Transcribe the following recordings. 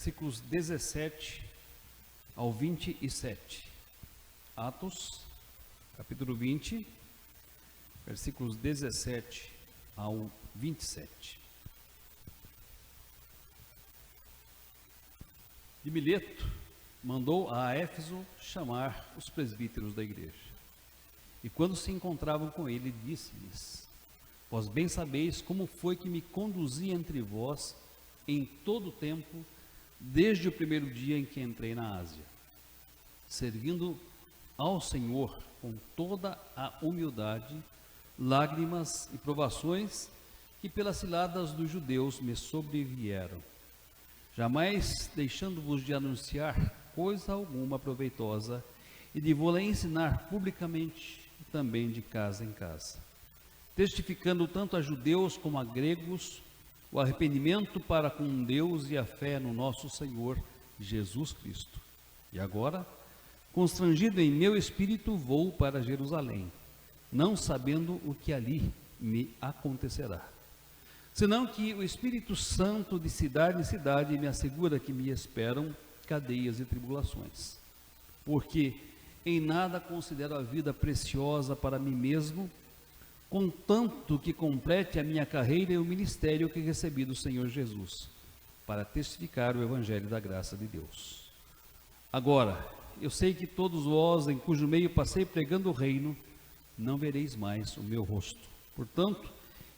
versículos 17 ao 27. Atos, capítulo 20, versículos 17 ao 27. E Mileto mandou a Éfeso chamar os presbíteros da igreja. E quando se encontravam com ele, disse-lhes: vós bem sabeis como foi que me conduzi entre vós em todo o tempo, desde o primeiro dia em que entrei na Ásia, servindo ao Senhor com toda a humildade, lágrimas e provações que pelas ciladas dos judeus me sobrevieram, jamais deixando-vos de anunciar coisa alguma proveitosa e de vou-la ensinar publicamente e também de casa em casa, testificando tanto a judeus como a gregos o arrependimento para com Deus e a fé no nosso Senhor Jesus Cristo. E agora, constrangido em meu espírito, vou para Jerusalém, não sabendo o que ali me acontecerá, senão que o Espírito Santo de cidade em cidade me assegura que me esperam cadeias e tribulações, porque em nada considero a vida preciosa para mim mesmo, contanto que complete a minha carreira e o ministério que recebi do Senhor Jesus, para testificar o evangelho da graça de Deus. Agora, eu sei que todos vós, em cujo meio passei pregando o reino, não vereis mais o meu rosto. Portanto,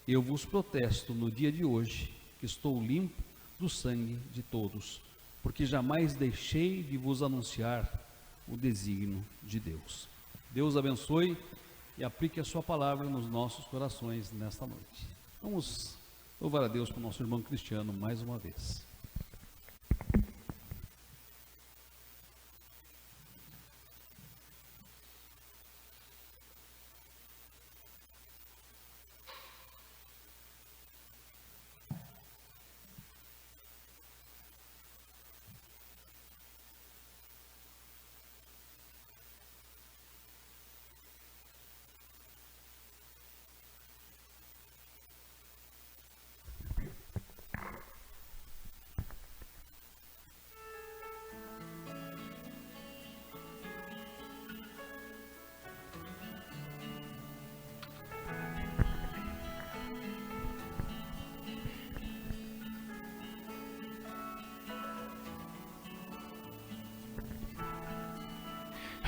eu vos protesto no dia de hoje, que estou limpo do sangue de todos, porque jamais deixei de vos anunciar o desígnio de Deus. Deus abençoe e aplique a sua palavra nos nossos corações nesta noite. Vamos louvar a Deus por nosso irmão Cristiano mais uma vez.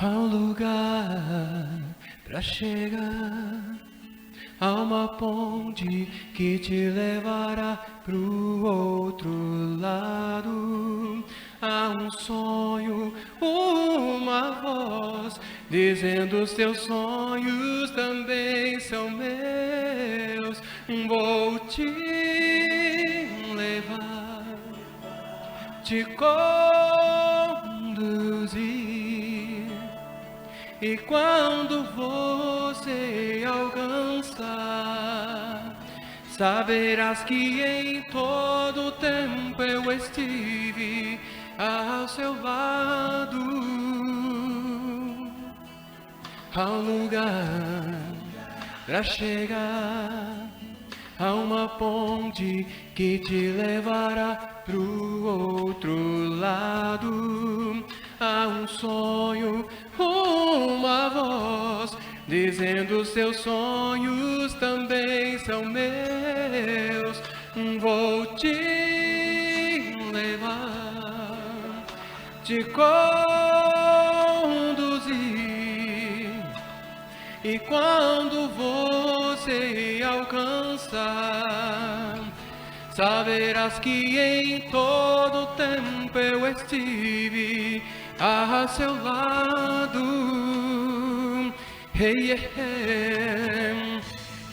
Há um lugar para chegar, há uma ponte que te levará pro outro lado. Há um sonho, uma voz dizendo: os teus sonhos também são meus. Vou te levar, te conduzir. E quando você alcançar, saberás que em todo tempo eu estive ao seu lado. Há um lugar para chegar, há uma ponte que te levará pro outro lado. Há um sonho, uma voz dizendo: os teus sonhos também são meus. Vou te levar, te conduzir. E quando você alcançar, saberás que em todo tempo eu estive a seu lado. Hey, hey, hey.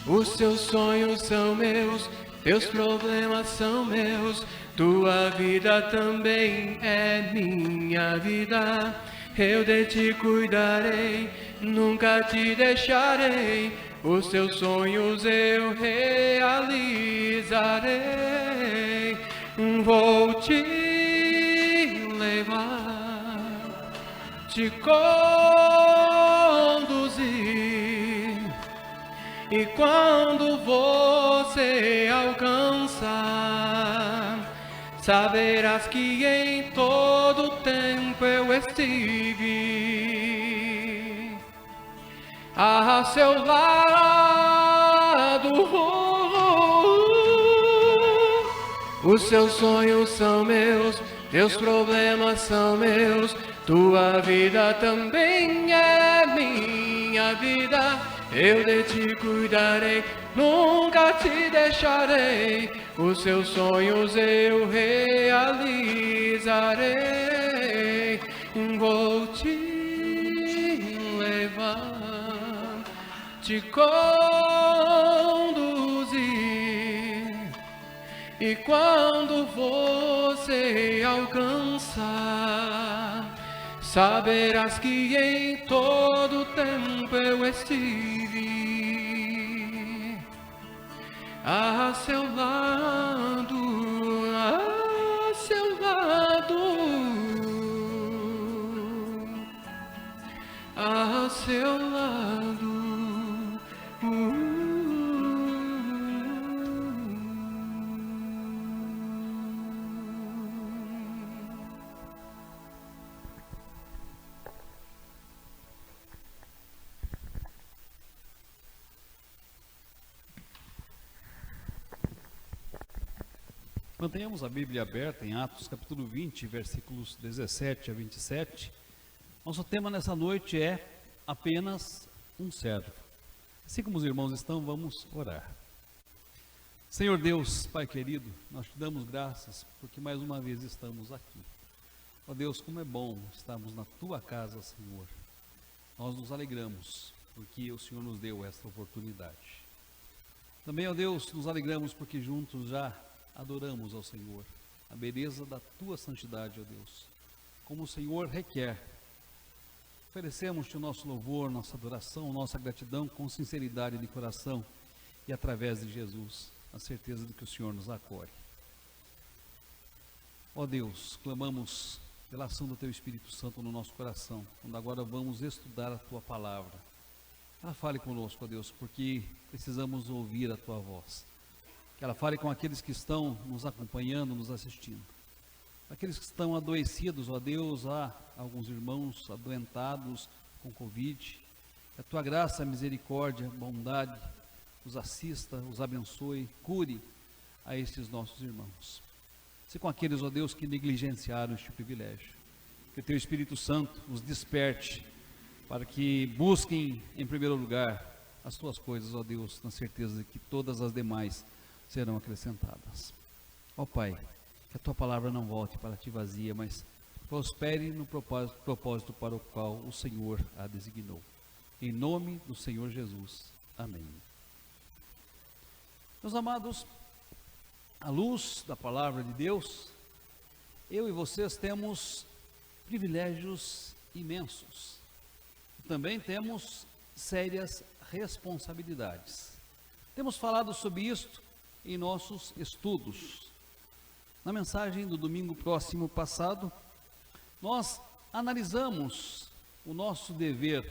Os teus sonhos são meus, teus problemas são meus, tua vida também é minha vida. Eu de ti cuidarei, nunca te deixarei, os teus sonhos eu realizarei. Vou te levar, te conduzir. E quando você alcançar, saberás que em todo tempo eu estive a seu lado. Os seus sonhos são meus, teus problemas são meus, tua vida também é minha vida. Eu de ti cuidarei, nunca te deixarei, os seus sonhos eu realizarei. Vou te levar, te conduzir, e quando você alcançar, saberás que em todo tempo eu estive a seu lado, a seu lado, a seu lado. Mantenhamos a Bíblia aberta em Atos capítulo 20, versículos 17 a 27. Nosso tema nessa noite é apenas um servo. Assim como os irmãos estão, vamos orar. Senhor Deus, Pai querido, nós te damos graças porque mais uma vez estamos aqui. Ó Deus, como é bom estarmos na tua casa, Senhor. Nós nos alegramos porque o Senhor nos deu esta oportunidade. Também, ó Deus, nos alegramos porque juntos já adoramos ao Senhor, a beleza da tua santidade, ó Deus, como o Senhor requer. Oferecemos-te o nosso louvor, nossa adoração, nossa gratidão com sinceridade de coração e através de Jesus, a certeza de que o Senhor nos acolhe. Ó Deus, clamamos pela ação do teu Espírito Santo no nosso coração, quando agora vamos estudar a tua palavra. Ela fale conosco, ó Deus, porque precisamos ouvir a tua voz. Que ela fale com aqueles que estão nos acompanhando, nos assistindo. Aqueles que estão adoecidos, ó Deus, há alguns irmãos adoentados com Covid. Que a tua graça, misericórdia, bondade os assista, os abençoe, cure a estes nossos irmãos. Se com aqueles, ó Deus, que negligenciaram este privilégio. Que o teu Espírito Santo os desperte para que busquem em primeiro lugar as tuas coisas, ó Deus, na certeza de que todas as demais serão acrescentadas. Ó Pai, que a tua palavra não volte para ti vazia, mas prospere no propósito para o qual o Senhor a designou. Em nome do Senhor Jesus. Amém. Meus amados, à luz da palavra de Deus, eu e vocês temos privilégios imensos. Também temos sérias responsabilidades. Temos falado sobre isto em nossos estudos. Na mensagem do domingo próximo passado, nós analisamos o nosso dever,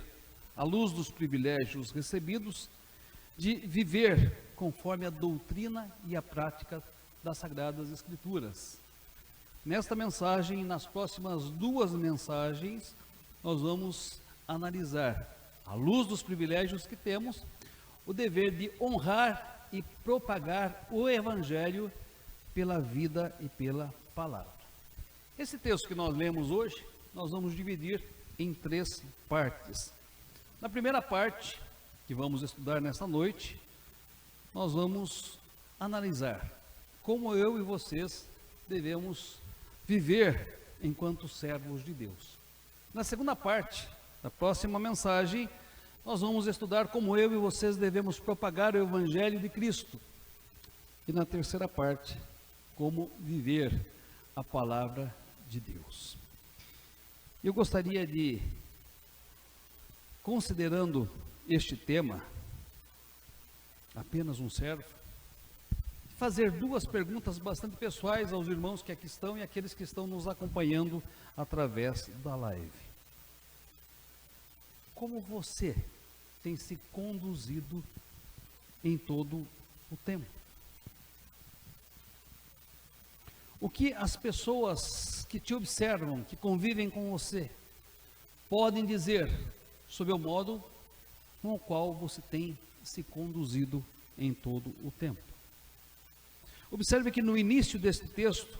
à luz dos privilégios recebidos, de viver conforme a doutrina e a prática das Sagradas Escrituras. Nesta mensagem e nas próximas duas mensagens, nós vamos analisar, à luz dos privilégios que temos, o dever de honrar e propagar o Evangelho pela vida e pela palavra. Esse texto que nós lemos hoje, nós vamos dividir em 3 partes. Na primeira parte, que vamos estudar nesta noite, nós vamos analisar como eu e vocês devemos viver enquanto servos de Deus. Na segunda parte, da próxima mensagem, nós vamos estudar como eu e vocês devemos propagar o Evangelho de Cristo. E na terceira parte, como viver a palavra de Deus. Eu gostaria de, considerando este tema, apenas um servo, fazer 2 perguntas bastante pessoais aos irmãos que aqui estão e àqueles que estão nos acompanhando através da live. Como você tem se conduzido em todo o tempo? O que as pessoas que te observam, que convivem com você, podem dizer sobre o modo com o qual você tem se conduzido em todo o tempo. Observe que no início deste texto,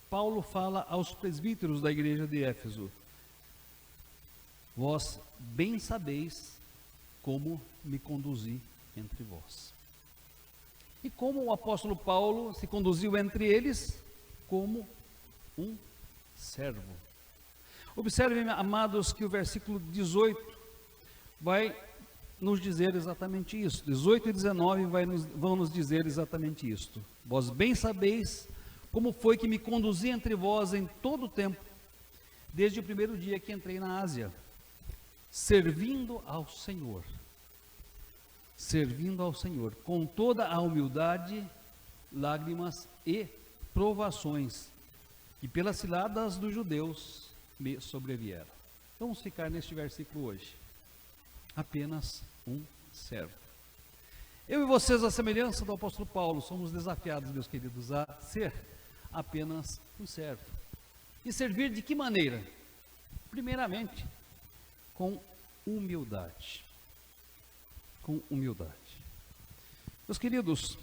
Paulo fala aos presbíteros da igreja de Éfeso: vós bem sabeis como me conduzi entre vós. E como o apóstolo Paulo se conduziu entre eles? Como um servo. Observem, amados, que o versículo 18 vai nos dizer exatamente isso. 18 e 19 vão nos dizer exatamente isto. Vós bem sabeis como foi que me conduzi entre vós em todo o tempo, desde o primeiro dia que entrei na Ásia, servindo ao Senhor, com toda a humildade, lágrimas e provações, que pelas ciladas dos judeus me sobrevieram. Vamos ficar neste versículo hoje. Apenas um servo. Eu e vocês, à semelhança do apóstolo Paulo, somos desafiados, meus queridos, a ser apenas um servo. E servir de que maneira? Primeiramente, com humildade. Com humildade. Meus queridos,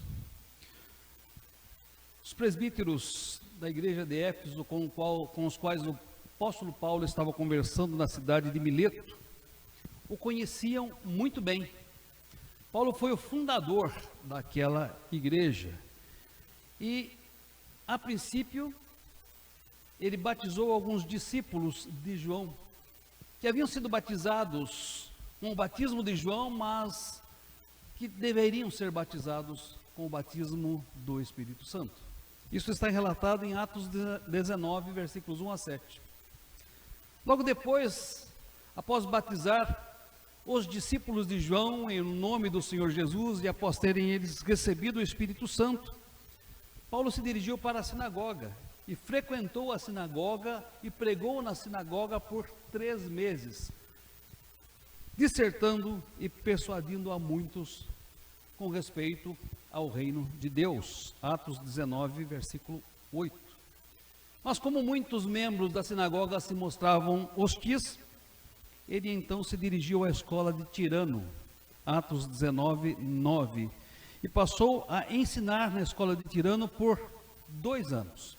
os presbíteros da igreja de Éfeso, com os quais o apóstolo Paulo estava conversando na cidade de Mileto, o conheciam muito bem. Paulo foi o fundador daquela igreja e, a princípio, ele batizou alguns discípulos de João, que haviam sido batizados com o batismo de João, mas que deveriam ser batizados com o batismo do Espírito Santo. Isso está relatado em Atos 19, versículos 1 a 7. Logo depois, após batizar os discípulos de João em nome do Senhor Jesus e após terem eles recebido o Espírito Santo, Paulo se dirigiu para a sinagoga e frequentou a sinagoga e pregou na sinagoga por 3 meses, dissertando e persuadindo a muitos com respeito ao reino de Deus. Atos 19, versículo 8. Mas como muitos membros da sinagoga se mostravam hostis, ele então se dirigiu à escola de Tirano, Atos 19, 9, e passou a ensinar na escola de Tirano por 2 anos.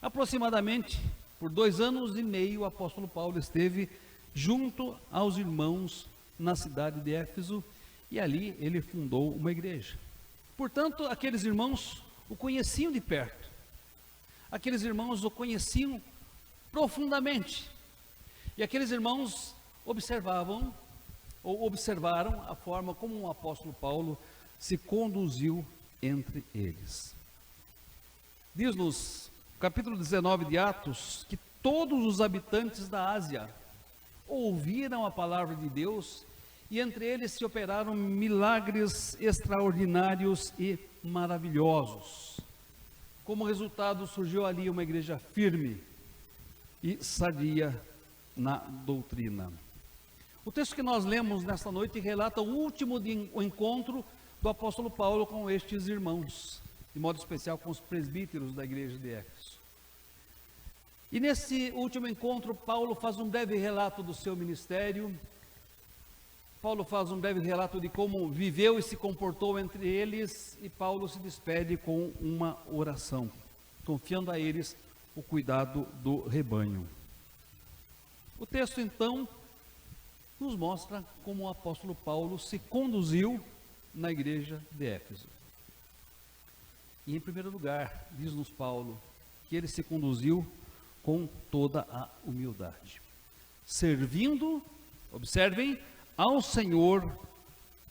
Aproximadamente por 2 anos e meio, o apóstolo Paulo esteve junto aos irmãos na cidade de Éfeso, e ali ele fundou uma igreja. Portanto, aqueles irmãos o conheciam de perto, aqueles irmãos o conheciam profundamente, e aqueles irmãos observaram a forma como o apóstolo Paulo se conduziu entre eles. Diz-nos, capítulo 19 de Atos, que todos os habitantes da Ásia ouviram a palavra de Deus, e entre eles se operaram milagres extraordinários e maravilhosos. Como resultado, surgiu ali uma igreja firme e sadia na doutrina. O texto que nós lemos nesta noite relata o último encontro do apóstolo Paulo com estes irmãos, de modo especial com os presbíteros da igreja de Éfeso. E nesse último encontro, Paulo faz um breve relato do seu ministério. Paulo faz um breve relato de como viveu e se comportou entre eles, e Paulo se despede com uma oração, confiando a eles o cuidado do rebanho. O texto, então, nos mostra como o apóstolo Paulo se conduziu na igreja de Éfeso. E, em primeiro lugar, diz-nos Paulo que ele se conduziu com toda a humildade, servindo, observem, ao Senhor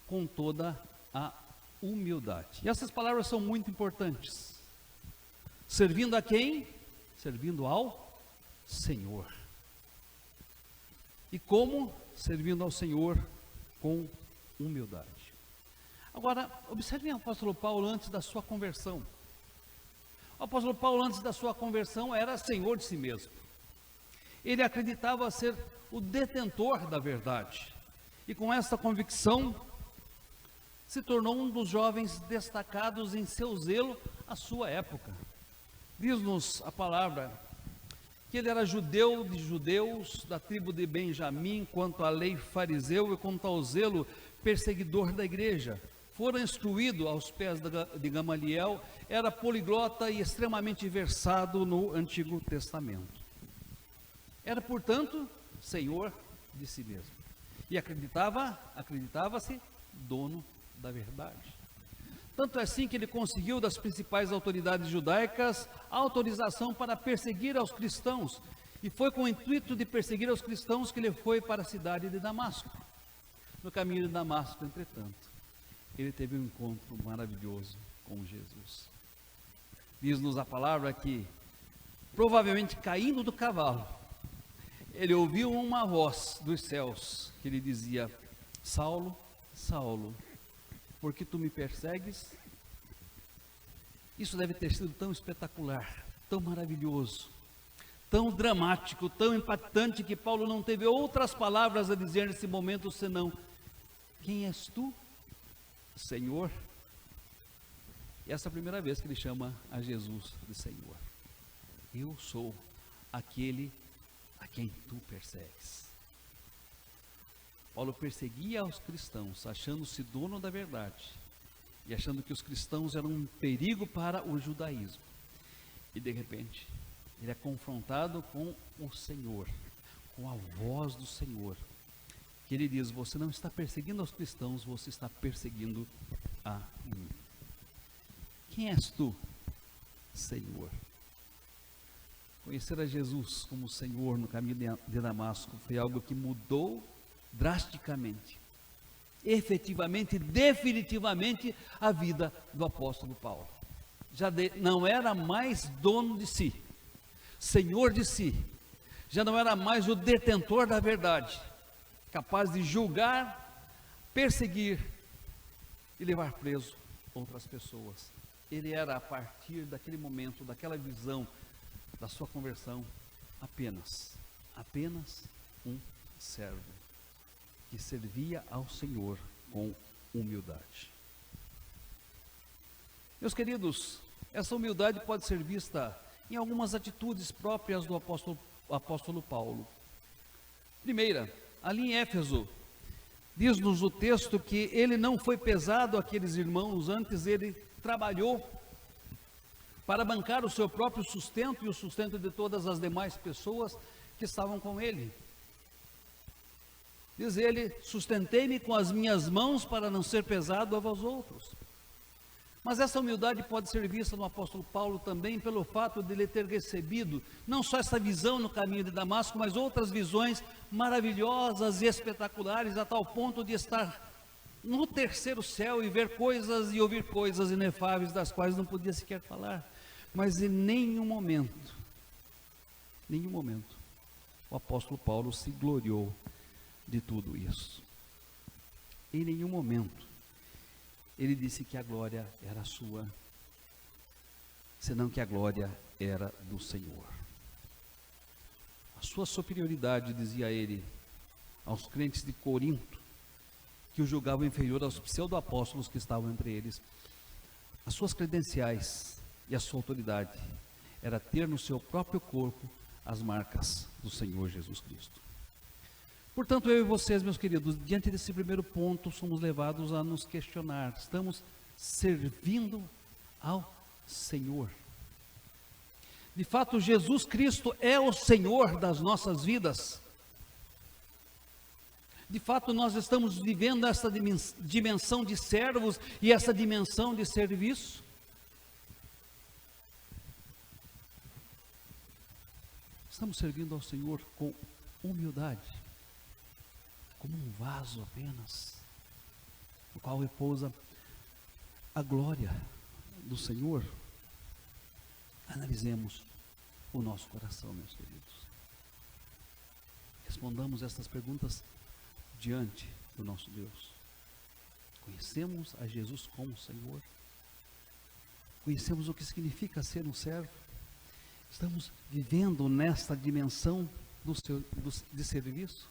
com toda a humildade. E essas palavras são muito importantes. Servindo a quem? Servindo ao Senhor. E como? Servindo ao Senhor com humildade. Agora, observem o apóstolo Paulo antes da sua conversão. O apóstolo Paulo, antes da sua conversão, era senhor de si mesmo. Ele acreditava ser o detentor da verdade. E com essa convicção, se tornou um dos jovens destacados em seu zelo à sua época. Diz-nos a palavra que ele era judeu de judeus, da tribo de Benjamim, quanto à lei fariseu e quanto ao zelo perseguidor da igreja. Fora instruído aos pés de Gamaliel, era poliglota e extremamente versado no Antigo Testamento. Era, portanto, senhor de si mesmo. E acreditava-se dono da verdade. Tanto é assim que ele conseguiu das principais autoridades judaicas a autorização para perseguir aos cristãos. E foi com o intuito de perseguir aos cristãos que ele foi para a cidade de Damasco. No caminho de Damasco, entretanto, ele teve um encontro maravilhoso com Jesus. Diz-nos a palavra que, provavelmente caindo do cavalo, ele ouviu uma voz dos céus que lhe dizia: Saulo, Saulo, por que tu me persegues? Isso deve ter sido tão espetacular, tão maravilhoso, tão dramático, tão impactante, que Paulo não teve outras palavras a dizer nesse momento senão: quem és tu, Senhor? E essa é a primeira vez que ele chama a Jesus de Senhor. Eu sou aquele a quem tu persegues. Paulo perseguia aos cristãos, achando-se dono da verdade e achando que os cristãos eram um perigo para o judaísmo. E de repente, ele é confrontado com o Senhor, com a voz do Senhor, que ele diz: você não está perseguindo aos cristãos, você está perseguindo a mim. Quem és tu, Senhor? Conhecer a Jesus como Senhor no caminho de Damasco foi algo que mudou drasticamente, efetivamente, definitivamente a vida do apóstolo Paulo. Não era mais dono de si, senhor de si, já não era mais o detentor da verdade, capaz de julgar, perseguir e levar preso outras pessoas. Ele era, a partir daquele momento, daquela visão da sua conversão, apenas um servo que servia ao Senhor com humildade. Meus queridos, essa humildade pode ser vista em algumas atitudes próprias do apóstolo Paulo. Primeira, ali em Éfeso, diz-nos o texto que ele não foi pesado àqueles irmãos, antes ele trabalhou para bancar o seu próprio sustento e o sustento de todas as demais pessoas que estavam com ele. Diz ele: sustentei-me com as minhas mãos para não ser pesado a vós outros. Mas essa humildade pode ser vista no apóstolo Paulo também pelo fato de ele ter recebido não só essa visão no caminho de Damasco, mas outras visões maravilhosas e espetaculares, a tal ponto de estar no terceiro céu e ver coisas e ouvir coisas inefáveis das quais não podia sequer falar. Mas em nenhum momento, o apóstolo Paulo se gloriou de tudo isso. Em nenhum momento ele disse que a glória era sua, senão que a glória era do Senhor. A sua superioridade, dizia ele aos crentes de Corinto, que o julgavam inferior aos pseudo-apóstolos que estavam entre eles, as suas credenciais e a sua autoridade era ter no seu próprio corpo as marcas do Senhor Jesus Cristo. Portanto, eu e vocês, meus queridos, diante desse primeiro ponto, somos levados a nos questionar: estamos servindo ao Senhor? De fato, Jesus Cristo é o Senhor das nossas vidas? De fato, nós estamos vivendo essa dimensão de servos e essa dimensão de serviço? Estamos servindo ao Senhor com humildade, como um vaso apenas, no qual repousa a glória do Senhor? Analisemos o nosso coração, meus queridos. Respondamos estas perguntas diante do nosso Deus. Conhecemos a Jesus como Senhor? Conhecemos o que significa ser um servo? Estamos vivendo nesta dimensão de serviço?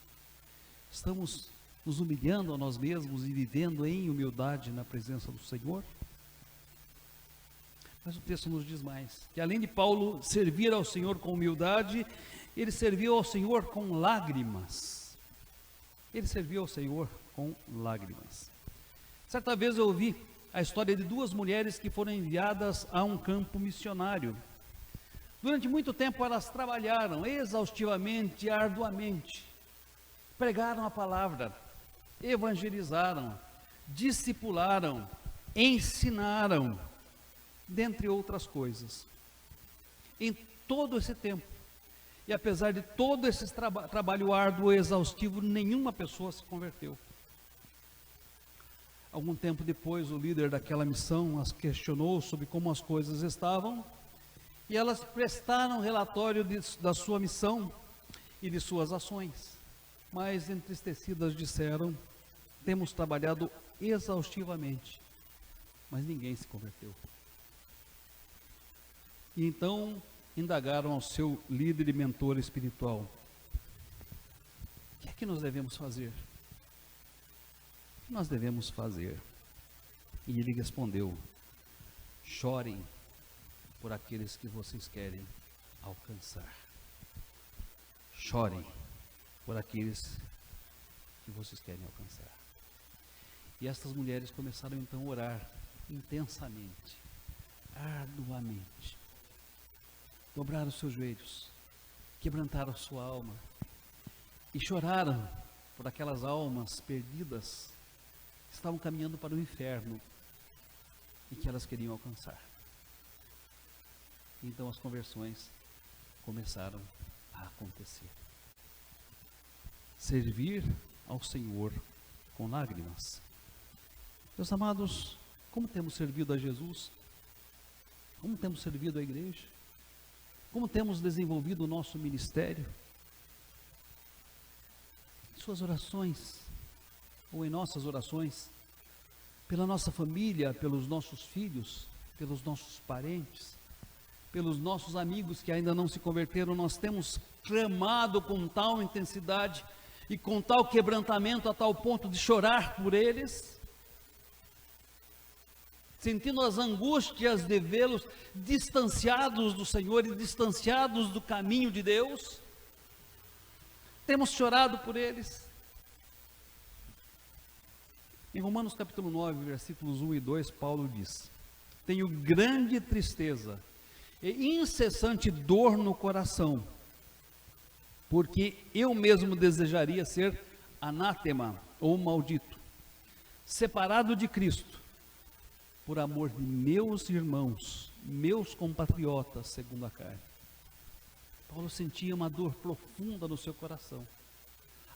Estamos nos humilhando a nós mesmos e vivendo em humildade na presença do Senhor? Mas o texto nos diz mais, que além de Paulo servir ao Senhor com humildade, ele serviu ao Senhor com lágrimas. Ele serviu ao Senhor com lágrimas. Certa vez eu ouvi a história de duas mulheres que foram enviadas a um campo missionário. Durante muito tempo elas trabalharam exaustivamente, arduamente, pregaram a palavra, evangelizaram, discipularam, ensinaram, dentre outras coisas. Em todo esse tempo, e apesar de todo esse trabalho árduo e exaustivo, nenhuma pessoa se converteu. Algum tempo depois, o líder daquela missão as questionou sobre como as coisas estavam, e elas prestaram relatório da sua missão e de suas ações, mas entristecidas disseram: temos trabalhado exaustivamente, mas ninguém se converteu. E então indagaram ao seu líder e mentor espiritual: o que é que nós devemos fazer? O que nós devemos fazer? E ele respondeu: chorem por aqueles que vocês querem alcançar. Chorem por aqueles que vocês querem alcançar. E estas mulheres começaram então a orar intensamente, arduamente. Dobraram os seus joelhos, quebrantaram a sua alma e choraram por aquelas almas perdidas que estavam caminhando para o inferno e que elas queriam alcançar. Então as conversões começaram a acontecer. Servir ao Senhor com lágrimas. Meus amados, como temos servido a Jesus? Como temos servido a igreja? Como temos desenvolvido o nosso ministério? Em suas orações, ou em nossas orações, pela nossa família, pelos nossos filhos, pelos nossos parentes, pelos nossos amigos que ainda não se converteram, nós temos clamado com tal intensidade e com tal quebrantamento a tal ponto de chorar por eles, sentindo as angústias de vê-los distanciados do Senhor e distanciados do caminho de Deus. Temos chorado por eles. Em Romanos capítulo 9, versículos 1 e 2, Paulo diz: tenho grande tristeza e incessante dor no coração, porque eu mesmo desejaria ser anátema ou maldito, separado de Cristo, por amor de meus irmãos, meus compatriotas, segundo a carne. Paulo sentia uma dor profunda no seu coração,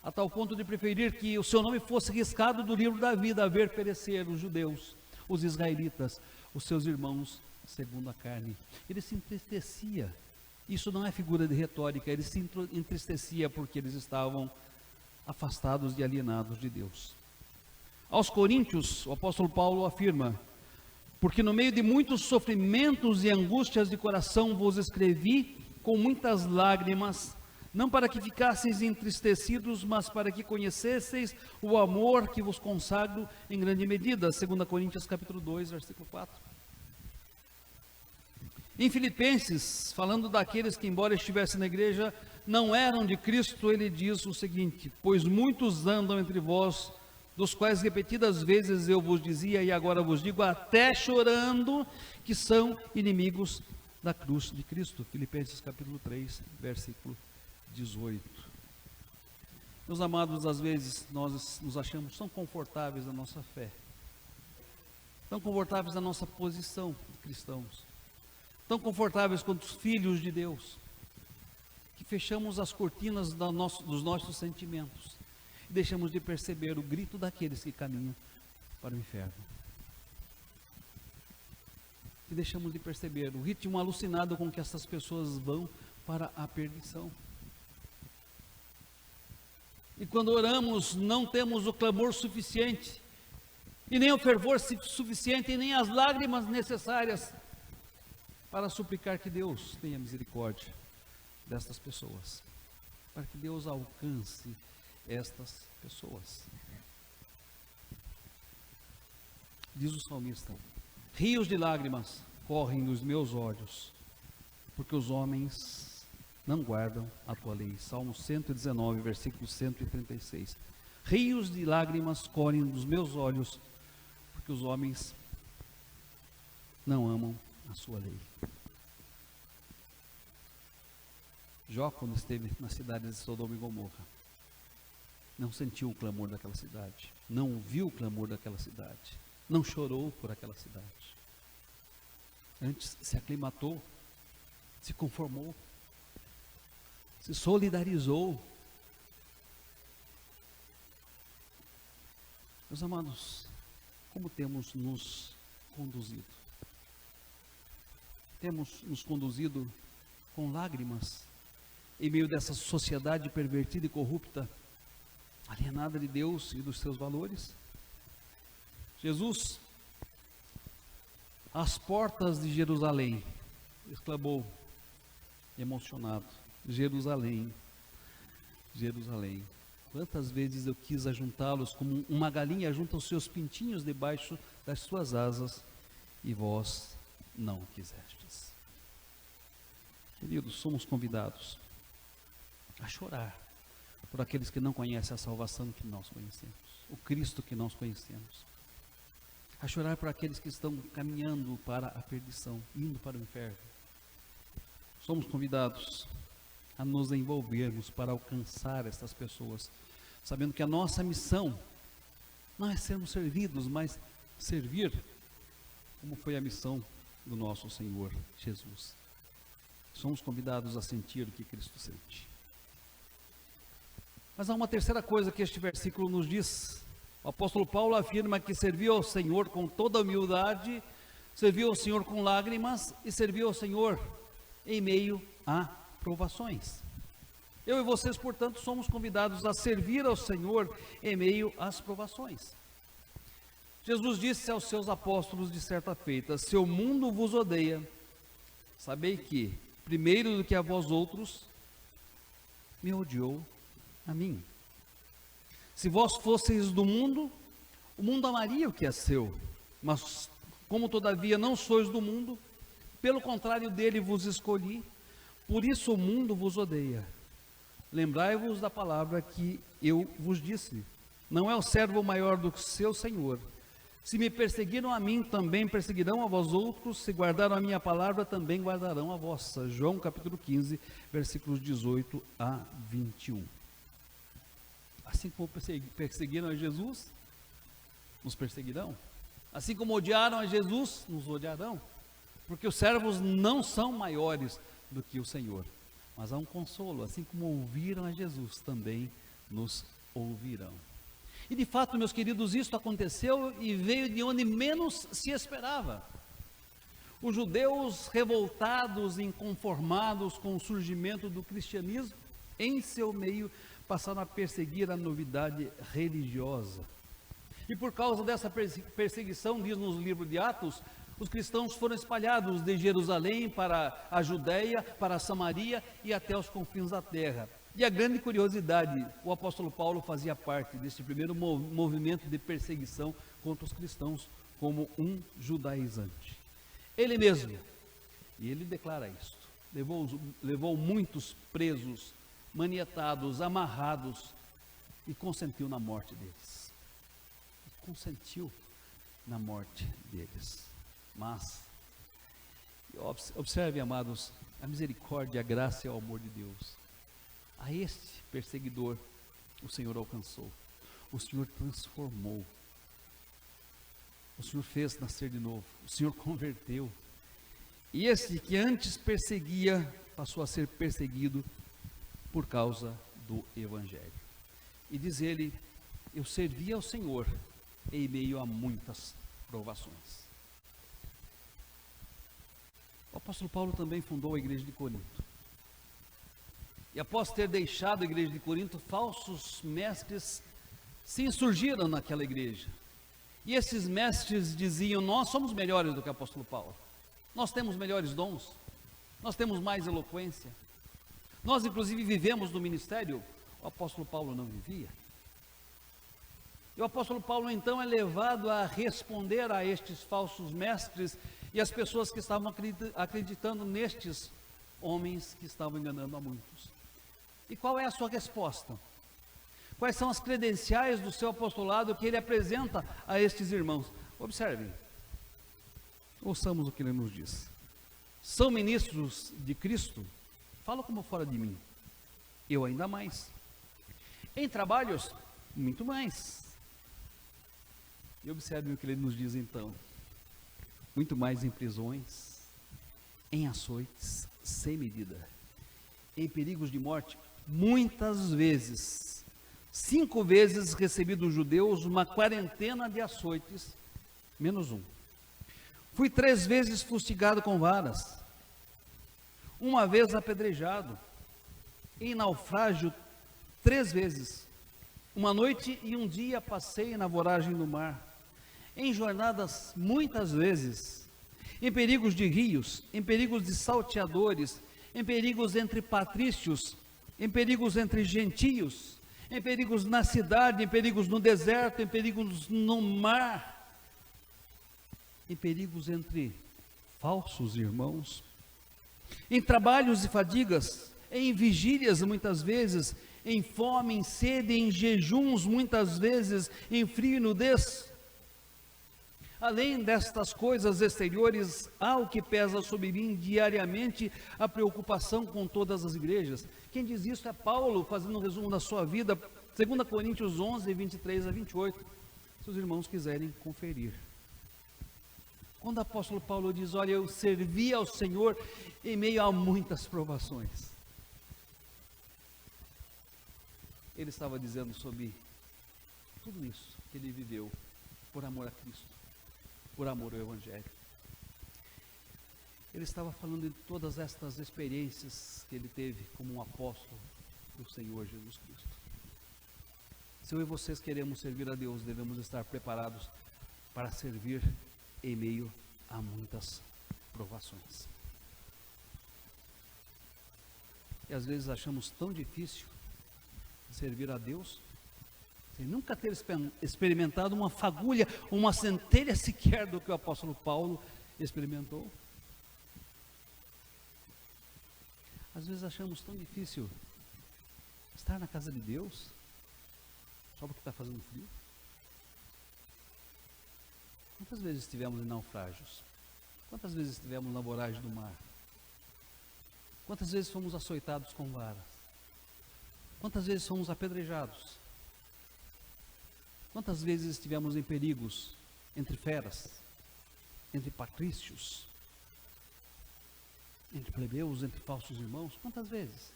a tal ponto de preferir que o seu nome fosse riscado do livro da vida, a ver perecer os judeus, os israelitas, os seus irmãos, segundo a carne. Ele se entristecia. Isso não é figura de retórica. Ele se entristecia porque eles estavam afastados e alienados de Deus. Aos Coríntios, o apóstolo Paulo afirma: porque no meio de muitos sofrimentos e angústias de coração vos escrevi com muitas lágrimas, não para que ficasseis entristecidos, mas para que conhecesseis o amor que vos consagro em grande medida. 2 Coríntios capítulo 2, versículo 4. Em Filipenses, falando daqueles que, embora estivessem na igreja, não eram de Cristo, ele diz o seguinte: pois muitos andam entre vós, dos quais repetidas vezes eu vos dizia, e agora vos digo, até chorando, que são inimigos da cruz de Cristo. Filipenses capítulo 3, versículo 18. Meus amados, às vezes nós nos achamos tão confortáveis na nossa fé, tão confortáveis na nossa posição de cristãos, tão confortáveis quanto os filhos de Deus, que fechamos as cortinas dos nossos sentimentos e deixamos de perceber o grito daqueles que caminham para o inferno. E deixamos de perceber o ritmo alucinado com que essas pessoas vão para a perdição. E quando oramos, não temos o clamor suficiente, e nem o fervor suficiente, e nem as lágrimas necessárias para suplicar que Deus tenha misericórdia destas pessoas, para que Deus alcance estas pessoas. Diz o salmista: rios de lágrimas correm nos meus olhos, porque os homens não guardam a tua lei. Salmo 119, versículo 136. Rios de lágrimas correm dos meus olhos, porque os homens não amam a sua lei. Jó, quando esteve na cidade de Sodoma e Gomorra, não sentiu o clamor daquela cidade, não ouviu o clamor daquela cidade, não chorou por aquela cidade. Antes se aclimatou, se conformou, se solidarizou. Meus amados, como temos nos conduzido? Temos nos conduzido com lágrimas em meio dessa sociedade pervertida e corrupta, alienada de Deus e dos seus valores? Jesus, às portas de Jerusalém, exclamou, emocionado: Jerusalém, Jerusalém, quantas vezes eu quis ajuntá-los como uma galinha junta os seus pintinhos debaixo das suas asas, e vós não quisestes. Queridos, somos convidados a chorar por aqueles que não conhecem a salvação que nós conhecemos, o Cristo que nós conhecemos, a chorar por aqueles que estão caminhando para a perdição, indo para o inferno. Somos convidados a nos envolvermos para alcançar estas pessoas, sabendo que a nossa missão não é sermos servidos, mas servir, como foi a missão do nosso Senhor Jesus. Somos convidados a sentir o que Cristo sente. Mas há uma terceira coisa que este versículo nos diz. O apóstolo Paulo afirma que serviu ao Senhor com toda humildade, serviu ao Senhor com lágrimas e serviu ao Senhor em meio a provações. Eu e vocês, portanto, somos convidados a servir ao Senhor em meio às provações. Jesus disse aos seus apóstolos de certa feita: se o mundo vos odeia, sabei que, primeiro do que a vós outros, me odiou a mim. Se vós fosseis do mundo, o mundo amaria o que é seu, mas como todavia não sois do mundo, pelo contrário dele vos escolhi, por isso o mundo vos odeia. Lembrai-vos da palavra que eu vos disse: não é o servo maior do que seu senhor. Se me perseguiram a mim, também perseguirão a vós outros. Se guardaram a minha palavra, também guardarão a vossa. João capítulo 15, versículos 18 a 21. Assim como perseguiram a Jesus, nos perseguirão. Assim como odiaram a Jesus, nos odiarão. Porque os servos não são maiores do que o Senhor. Mas há um consolo: assim como ouviram a Jesus, também nos ouvirão. E de fato, meus queridos, isso aconteceu e veio de onde menos se esperava. Os judeus revoltados, inconformados com o surgimento do cristianismo, em seu meio passaram a perseguir a novidade religiosa. E por causa dessa perseguição, diz nos livros de Atos, os cristãos foram espalhados de Jerusalém para a Judéia, para a Samaria e até os confins da terra. E a grande curiosidade, o apóstolo Paulo fazia parte desse primeiro movimento de perseguição contra os cristãos como um judaizante. Ele mesmo, e ele declara isto, levou muitos presos, manietados, amarrados, e consentiu na morte deles. Consentiu na morte deles. Mas, observe, amados, a misericórdia, a graça e o amor de Deus. A este perseguidor, o Senhor alcançou, o Senhor transformou, o Senhor fez nascer de novo, o Senhor converteu. E esse que antes perseguia, passou a ser perseguido por causa do Evangelho. E diz ele: eu servi ao Senhor em meio a muitas provações. O apóstolo Paulo também fundou a igreja de Corinto. E após ter deixado a igreja de Corinto, falsos mestres se insurgiram naquela igreja. E esses mestres diziam: nós somos melhores do que o apóstolo Paulo. Nós temos melhores dons. Nós temos mais eloquência. Nós, inclusive, vivemos no ministério. O apóstolo Paulo não vivia. E o apóstolo Paulo, então, é levado a responder a estes falsos mestres e as pessoas que estavam acreditando nestes homens que estavam enganando a muitos. E qual é a sua resposta? Quais são as credenciais do seu apostolado que ele apresenta a estes irmãos? Observem, ouçamos o que ele nos diz. São ministros de Cristo? Fala como fora de mim. Eu ainda mais. Em trabalhos? Muito mais. E observem o que ele nos diz então. Muito mais em prisões, em açoites, sem medida, em perigos de morte, muitas vezes. 5 vezes recebi dos judeus uma quarentena de açoites, menos um. Fui 3 vezes fustigado com varas, uma vez apedrejado, em naufrágio 3 vezes. Uma noite e um dia passei na voragem do mar, em jornadas muitas vezes, em perigos de rios, em perigos de salteadores, em perigos entre patrícios, em perigos entre gentios, em perigos na cidade, em perigos no deserto, em perigos no mar, em perigos entre falsos irmãos, em trabalhos e fadigas, em vigílias muitas vezes, em fome, em sede, em jejuns muitas vezes, em frio e nudez. Além destas coisas exteriores, há o que pesa sobre mim diariamente, a preocupação com todas as igrejas. Quem diz isso é Paulo, fazendo um resumo da sua vida, 2 Coríntios 11, 23 a 28, se os irmãos quiserem conferir. Quando o apóstolo Paulo diz, olha, eu servi ao Senhor em meio a muitas provações, ele estava dizendo sobre tudo isso que ele viveu por amor a Cristo, por amor ao Evangelho. Ele estava falando de todas estas experiências que ele teve como um apóstolo do Senhor Jesus Cristo. Se eu e vocês queremos servir a Deus, devemos estar preparados para servir em meio a muitas provações. E às vezes achamos tão difícil servir a Deus, sem nunca ter experimentado uma fagulha, uma centelha sequer do que o apóstolo Paulo experimentou. Às vezes achamos tão difícil estar na casa de Deus, só porque está fazendo frio. Quantas vezes estivemos em naufrágios? Quantas vezes estivemos na voragem do mar? Quantas vezes fomos açoitados com varas? Quantas vezes fomos apedrejados? Quantas vezes estivemos em perigos entre feras, entre patrícios, entre plebeus, entre falsos irmãos? Quantas vezes?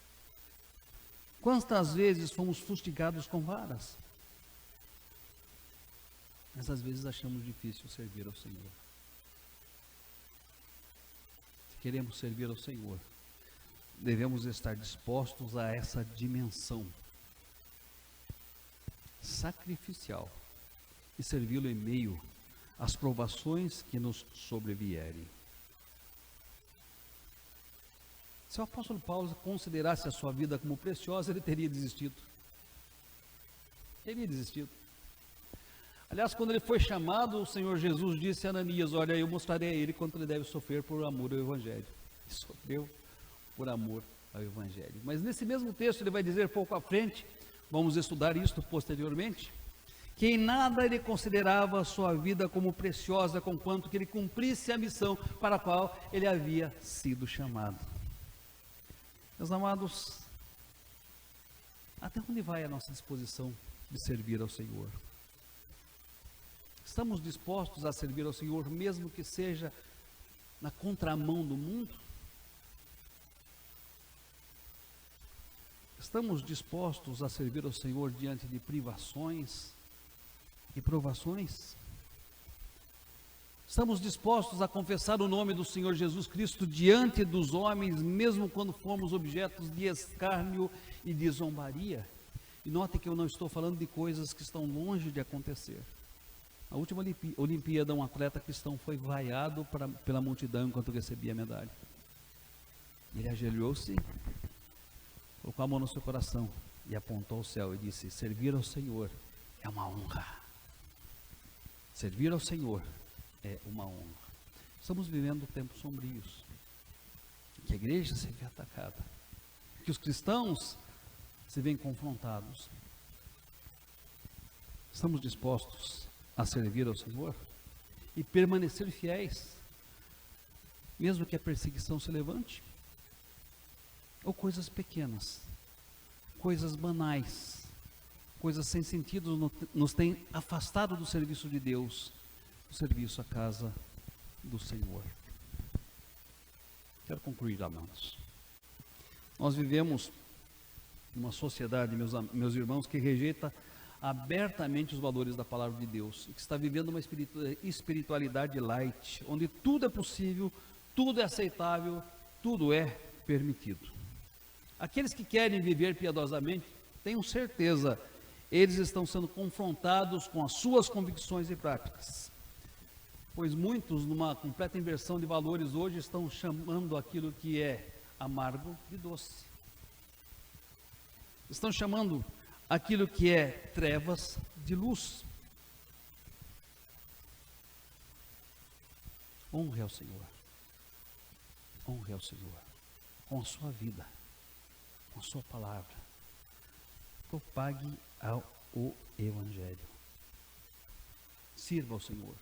Quantas vezes fomos fustigados com varas? Mas às vezes achamos difícil servir ao Senhor. Se queremos servir ao Senhor, devemos estar dispostos a essa dimensão sacrificial e servi-lo em meio às provações que nos sobrevierem. Se o apóstolo Paulo considerasse a sua vida como preciosa, ele teria desistido. Teria desistido. Aliás, quando ele foi chamado, o Senhor Jesus disse a Ananias, olha, eu mostrarei a ele quanto ele deve sofrer por amor ao Evangelho. E sofreu por amor ao Evangelho. Mas nesse mesmo texto ele vai dizer pouco à frente, vamos estudar isto posteriormente, que em nada ele considerava a sua vida como preciosa, conquanto que ele cumprisse a missão para a qual ele havia sido chamado. Meus amados, até onde vai a nossa disposição de servir ao Senhor? Estamos dispostos a servir ao Senhor, mesmo que seja na contramão do mundo? Estamos dispostos a servir ao Senhor diante de privações e provações? Estamos dispostos a confessar o nome do Senhor Jesus Cristo diante dos homens, mesmo quando formos objetos de escárnio e de zombaria? E notem que eu não estou falando de coisas que estão longe de acontecer. Na última Olimpíada, um atleta cristão foi vaiado pela multidão enquanto recebia a medalha. Ele ajoelhou-se, colocou a mão no seu coração e apontou ao céu e disse, servir ao Senhor é uma honra. Servir ao Senhor é uma honra. Estamos vivendo tempos sombrios, que a igreja se vê atacada, que os cristãos se veem confrontados. Estamos dispostos a servir ao Senhor e permanecer fiéis, mesmo que a perseguição se levante? Ou coisas pequenas, coisas banais, coisas sem sentido nos têm afastado do serviço de Deus, do serviço à casa do Senhor? Quero concluir, amados. Nós vivemos numa sociedade, meus irmãos, que rejeita abertamente os valores da palavra de Deus, e que está vivendo uma espiritualidade light, onde tudo é possível, tudo é aceitável, tudo é permitido. Aqueles que querem viver piedosamente, tenham certeza, eles estão sendo confrontados com as suas convicções e práticas, pois muitos, numa completa inversão de valores hoje, estão chamando aquilo que é amargo de doce, estão chamando aquilo que é trevas de luz. Honre ao Senhor, honre ao Senhor com a sua vida, com a sua palavra, propague o Evangelho, sirva ao Senhor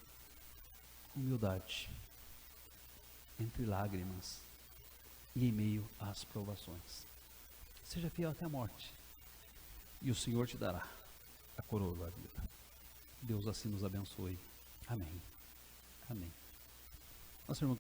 com humildade, entre lágrimas e em meio às provações. Seja fiel até a morte, e o Senhor te dará a coroa da vida. Deus assim nos abençoe. Amém. Amém. Nosso irmão